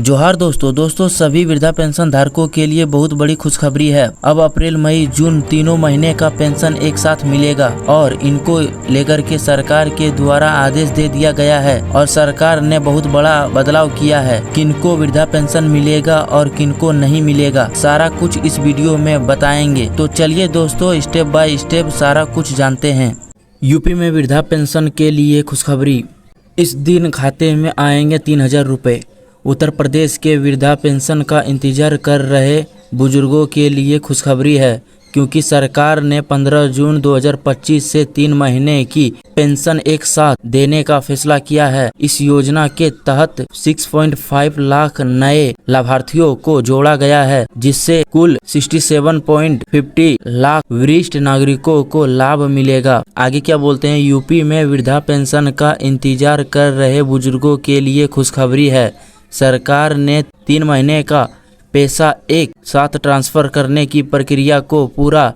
जोहार दोस्तों सभी वृद्धा पेंशन धारकों के लिए बहुत बड़ी खुशखबरी है। अब अप्रैल मई जून तीनों महीने का पेंशन एक साथ मिलेगा और इनको लेकर के सरकार के द्वारा आदेश दे दिया गया है और सरकार ने बहुत बड़ा बदलाव किया है। किनको वृद्धा पेंशन मिलेगा और किनको नहीं मिलेगा, सारा कुछ इस वीडियो में बताएंगे। तो चलिए दोस्तों स्टेप बाय स्टेप सारा कुछ जानते हैं। यूपी में वृद्धा पेंशन के लिए खुशखबरी, इस दिन खाते में आएंगे 3000 रुपये। उत्तर प्रदेश के वृद्धा पेंशन का इंतजार कर रहे बुजुर्गों के लिए खुशखबरी है, क्योंकि सरकार ने 15 जून 2025 से 3 महीने की पेंशन एक साथ देने का फैसला किया है। इस योजना के तहत 6.5 लाख नए लाभार्थियों को जोड़ा गया है, जिससे कुल 67.50 लाख वरिष्ठ नागरिकों को लाभ मिलेगा। आगे क्या बोलते हैं, यूपी में वृद्धा पेंशन का इंतजार कर रहे बुजुर्गों के लिए खुशखबरी है। सरकार ने 3 महीने का पैसा एक साथ ट्रांसफ़र करने की प्रक्रिया को पूरा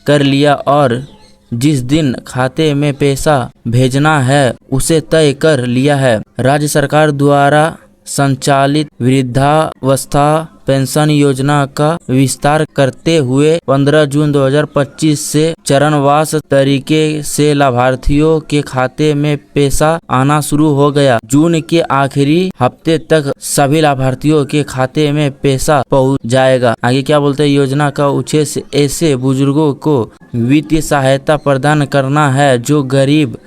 कर लिया और जिस दिन खाते में पैसा भेजना है उसे तय कर लिया है। राज्य सरकार द्वारा संचालित वृद्धावस्था पेंशन योजना का विस्तार करते हुए 15 जून 2025 से चरणवार तरीके से लाभार्थियों के खाते में पैसा आना शुरू हो गया। जून के आखिरी हफ्ते तक सभी लाभार्थियों के खाते में पैसा पहुंच जाएगा। आगे क्या बोलते हैं, योजना का उद्देश्य ऐसे बुजुर्गों को वित्तीय सहायता प्रदान करना है जो गरीब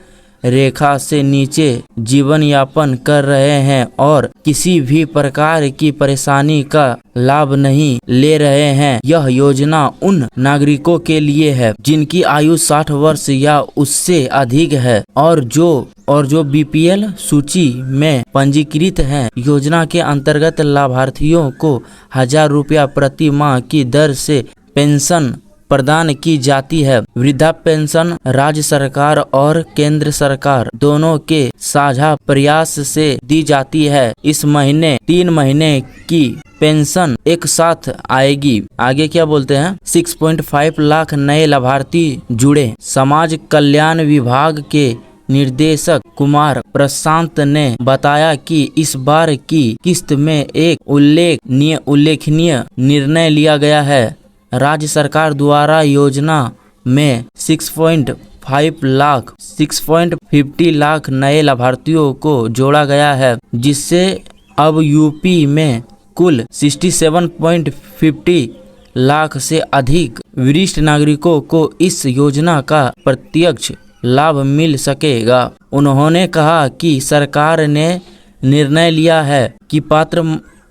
रेखा से नीचे जीवन यापन कर रहे हैं और किसी भी प्रकार की परेशानी का लाभ नहीं ले रहे हैं। यह योजना उन नागरिकों के लिए है जिनकी आयु 60 वर्ष या उससे अधिक है और जो बीपीएल सूची में पंजीकृत हैं। योजना के अंतर्गत लाभार्थियों को 1000 रुपया प्रति माह की दर से पेंशन प्रदान की जाती है। वृद्धा पेंशन राज्य सरकार और केंद्र सरकार दोनों के साझा प्रयास से दी जाती है। इस महीने 3 महीने की पेंशन एक साथ आएगी। आगे क्या बोलते हैं, 6.5 लाख नए लाभार्थी जुड़े। समाज कल्याण विभाग के निर्देशक कुमार प्रशांत ने बताया कि इस बार की किस्त में एक उल्लेखनीय निर्णय लिया गया है। राज्य सरकार द्वारा योजना में 6.50 लाख नए लाभार्थियों को जोड़ा गया है, जिससे अब यूपी में कुल 67.50 लाख से अधिक वरिष्ठ नागरिकों को इस योजना का प्रत्यक्ष लाभ मिल सकेगा। उन्होंने कहा कि सरकार ने निर्णय लिया है कि पात्र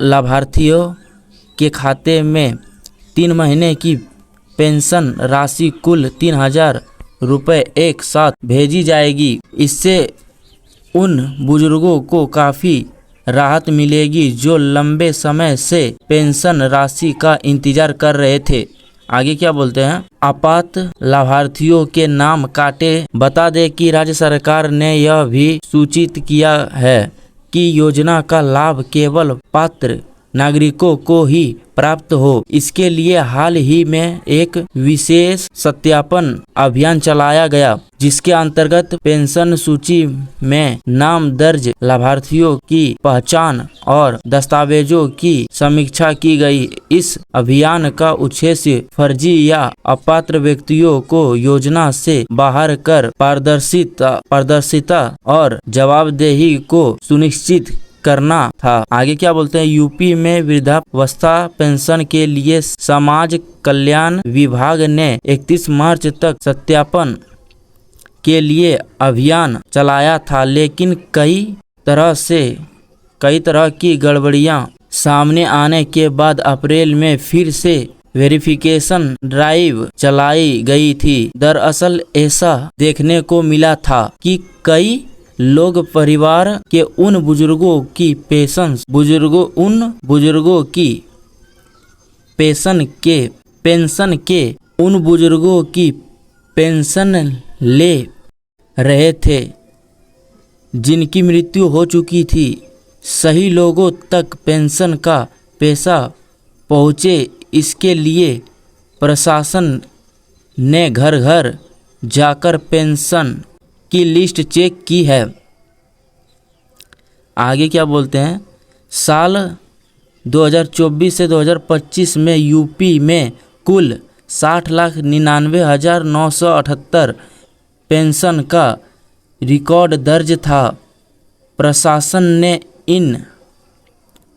लाभार्थियों के खाते में 3 महीने की पेंशन राशि कुल 3000 रुपये एक साथ भेजी जाएगी। इससे उन बुजुर्गों को काफ़ी राहत मिलेगी जो लंबे समय से पेंशन राशि का इंतजार कर रहे थे। आगे क्या बोलते हैं, आपात लाभार्थियों के नाम काटे। बता दें कि राज्य सरकार ने यह भी सूचित किया है कि योजना का लाभ केवल पात्र नागरिकों को ही प्राप्त हो। इसके लिए हाल ही में एक विशेष सत्यापन अभियान चलाया गया, जिसके अंतर्गत पेंशन सूची में नाम दर्ज लाभार्थियों की पहचान और दस्तावेजों की समीक्षा की गई। इस अभियान का उद्देश्य फर्जी या अपात्र व्यक्तियों को योजना से बाहर कर पारदर्शिता और जवाबदेही को सुनिश्चित करना था। आगे क्या बोलते हैं, यूपी में वृद्धावस्था पेंशन के लिए समाज कल्याण विभाग ने 31 मार्च तक सत्यापन के लिए अभियान चलाया था, लेकिन कई तरह की गड़बड़ियां सामने आने के बाद अप्रैल में फिर से वेरिफिकेशन ड्राइव चलाई गई थी। दरअसल ऐसा देखने को मिला था कि कई लोग परिवार के उन बुजुर्गों की पेंशन ले रहे थे जिनकी मृत्यु हो चुकी थी। सही लोगों तक पेंशन का पैसा पहुँचे, इसके लिए प्रशासन ने घर घर जाकर पेंशन की लिस्ट चेक की है। आगे क्या बोलते हैं, साल 2024 से 2025 में यूपी में कुल 60,99,978 पेंशन का रिकॉर्ड दर्ज था। प्रशासन ने इन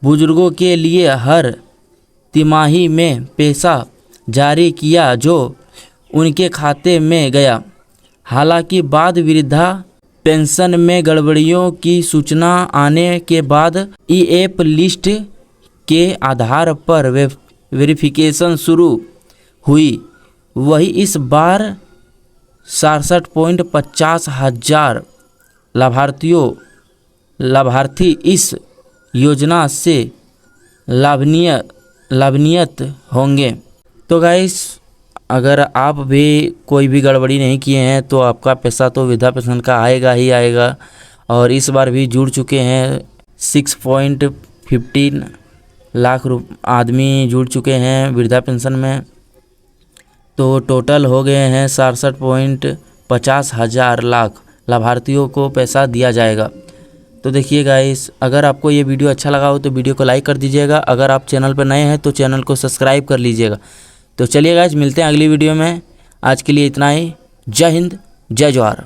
बुजुर्गों के लिए हर तिमाही में पैसा जारी किया जो उनके खाते में गया। हालांकि बाद वृद्धा पेंशन में गड़बड़ियों की सूचना आने के बाद ईएफ लिस्ट के आधार पर वेरिफिकेशन शुरू हुई। वही इस बार 67.50 हजार लाभार्थी इस योजना से लाभान्वित होंगे। तो गाइस, अगर आप भी कोई भी गड़बड़ी नहीं किए हैं तो आपका पैसा तो वृद्धा पेंशन का आएगा ही आएगा। और इस बार भी जुड़ चुके हैं 6.15 लाख आदमी जुड़ चुके हैं वृद्धा पेंशन में। तो टोटल हो गए हैं 67.50 हजार लाभार्थियों को पैसा दिया जाएगा। तो देखिए गाइस, अगर आपको ये वीडियो अच्छा लगा हो तो वीडियो को लाइक कर दीजिएगा। अगर आप चैनल पर नए हैं तो चैनल को सब्सक्राइब कर लीजिएगा। तो चलिए गाइस, मिलते हैं अगली वीडियो में। आज के लिए इतना ही। जय हिंद, जय जवाहर।